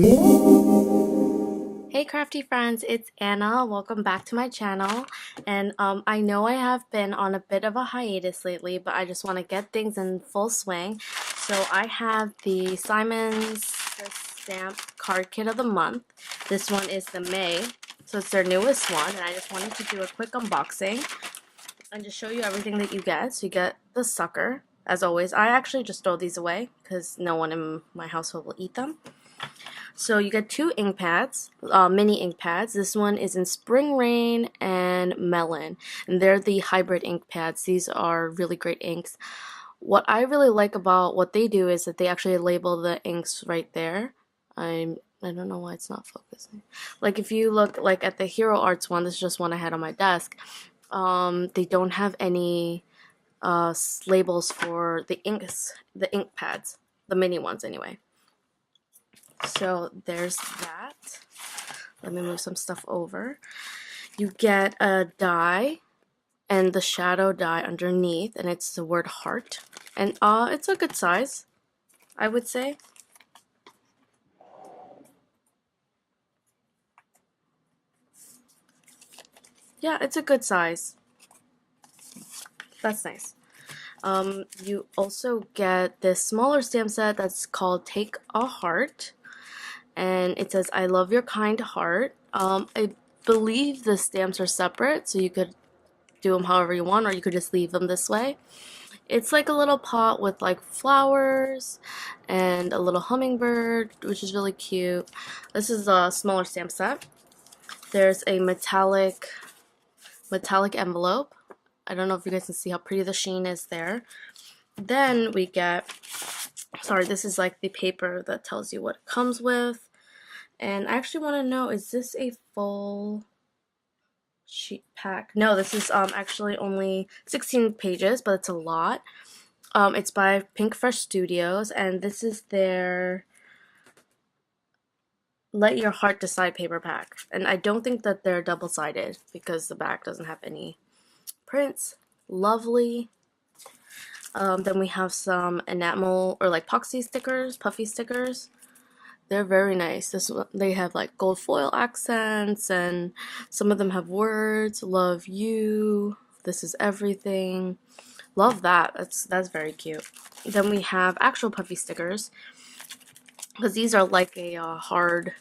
Hey crafty friends, it's Anna. Welcome back to my channel. And I know I have been on a bit of a hiatus lately, but I just want to get things in full swing. So I have the Simon's Stamp Card Kit of the Month. This one is the May, so it's their newest one, and I just wanted to do a quick unboxing and just show you everything that you get. So you get the sucker, as always. I actually just throw these away because no one in my household will eat them. So you get two ink pads, mini ink pads. This one is in Spring Rain and Melon, and they're the hybrid ink pads. These are really great inks. What I really like about what they do is that they actually label the inks right there. I don't know why it's not focusing. Like if you look like at the Hero Arts one, this is just one I had on my desk. They don't have any labels for the inks, the ink pads, the mini ones anyway. So there's that. Let me move some stuff over. You get a die and the shadow die underneath, and it's the word heart. And it's a good size, I would say. Yeah, it's a good size. That's nice. You also get this smaller stamp set that's called Take a Heart. And it says, I love your kind heart. I believe the stamps are separate, so you could do them however you want, or you could just leave them this way. It's like a little pot with like flowers and a little hummingbird, which is really cute. This is a smaller stamp set. There's a metallic envelope. I don't know if you guys can see how pretty the sheen is there. Then we get, sorry, this is like the paper that tells you what it comes with. And I actually want to know, is this a full sheet pack? No, this is actually only 16 pages, but it's a lot. It's by Pink Fresh Studios, and this is their Let Your Heart Decide paperpack. And I don't think that they're double-sided because the back doesn't have any prints. Lovely. Then we have some enamel or like epoxy stickers, puffy stickers. They're very nice. They have like gold foil accents, and some of them have words. Love you. This is everything. Love that. That's very cute. Then we have actual puffy stickers, because these are like a hard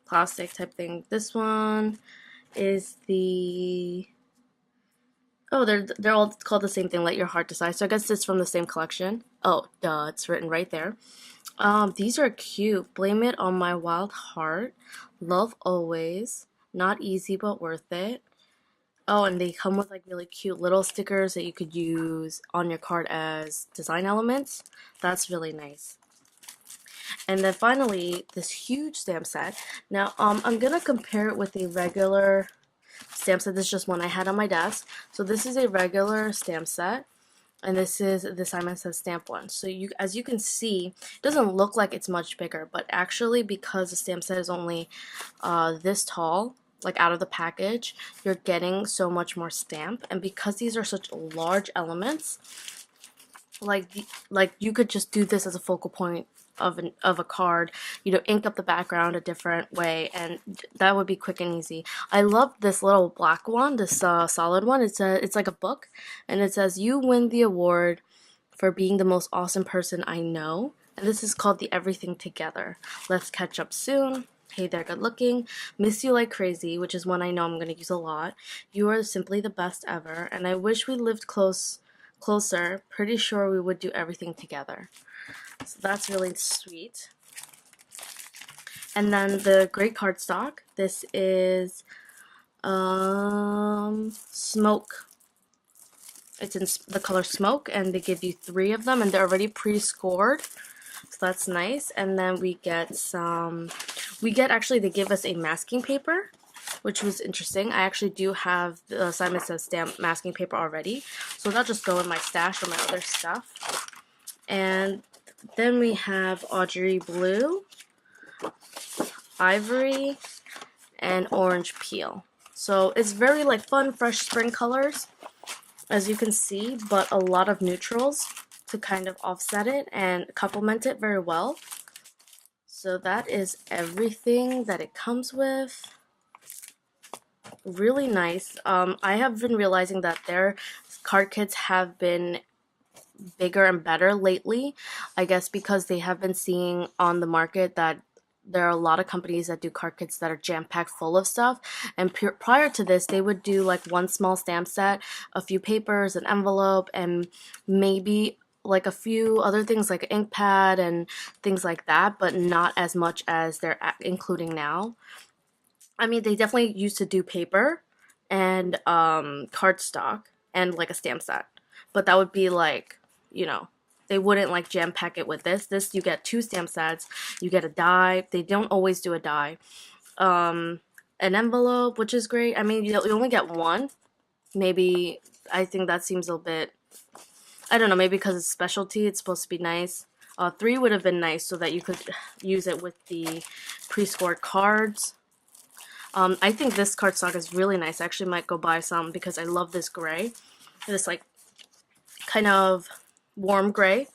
plastic type thing. This one is the they're all called the same thing. Let Your Heart Decide. So I guess it's from the same collection. Oh, duh! It's written right there. These are cute. Blame It on My Wild Heart. Love Always. Not easy but worth it. Oh, and they come with like really cute little stickers that you could use on your card as design elements. That's really nice. And then finally, this huge stamp set. Now, I'm gonna compare it with a regular stamp set. This is just one I had on my desk. So this is a regular stamp set, and this is the Simon Says Stamp one. So as you can see, it doesn't look like it's much bigger, but actually because the stamp set is only this tall, like out of the package, you're getting so much more stamp. And because these are such large elements, like you could just do this as a focal point of a card, you know, ink up the background a different way, and that would be quick and easy. I love this little black one, this solid one. It's like a book, and it says, you win the award for being the most awesome person I know. And this is called the Everything Together. Let's catch up soon. Hey there, good looking. Miss you like crazy, which is one I know I'm going to use a lot. You are simply the best ever, and I wish we lived closer. Pretty sure we would do everything together. So that's really sweet. And then the great cardstock. This is Smoke. It's in the color Smoke, and they give you 3 of them, and they're already pre-scored. So that's nice. And then we get actually they give us a masking paper, which was interesting. I actually do have the Simon Says Stamp masking paper already, so that'll just go in my stash or my other stuff. And then we have Audrey Blue, Ivory, and Orange Peel. So it's very like fun, fresh spring colors, as you can see, but a lot of neutrals to kind of offset it and complement it very well. So that is everything that it comes with. Really nice. I have been realizing that their card kits have been bigger and better lately. I guess because they have been seeing on the market that there are a lot of companies that do card kits that are jam-packed full of stuff. And prior to this, they would do like one small stamp set, a few papers, an envelope, and maybe like a few other things like an ink pad and things like that, but not as much as they're including now. I mean, they definitely used to do paper and cardstock and like a stamp set, but that would be like, you know, they wouldn't like jam pack it with this. This you get two stamp sets, you get a die. They don't always do a die. An envelope, which is great. I mean, you only get one. Maybe I think that seems a bit. I don't know. Maybe because it's specialty, it's supposed to be nice. Three would have been nice so that you could use it with the pre-scored cards. I think this cardstock is really nice. I actually might go buy some because I love this gray. This like kind of warm gray.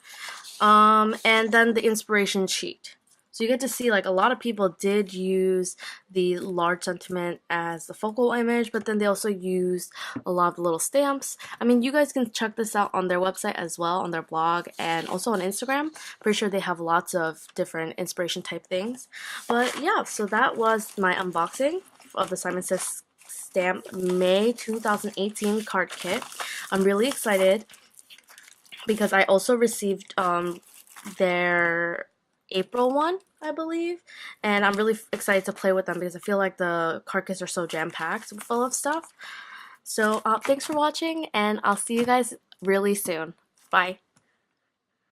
And then the inspiration sheet. So you get to see like a lot of people did use the large sentiment as the focal image, but then they also used a lot of the little stamps. I mean, you guys can check this out on their website as well, on their blog, and also on Instagram. Pretty sure they have lots of different inspiration type things. But yeah, so that was my unboxing of the Simon Says Stamp May 2018 card kit. I'm really excited because I also received their April one, I believe, and I'm really excited to play with them because I feel like the card kits are so jam-packed full of stuff. So thanks for watching, and I'll see you guys really soon. Bye.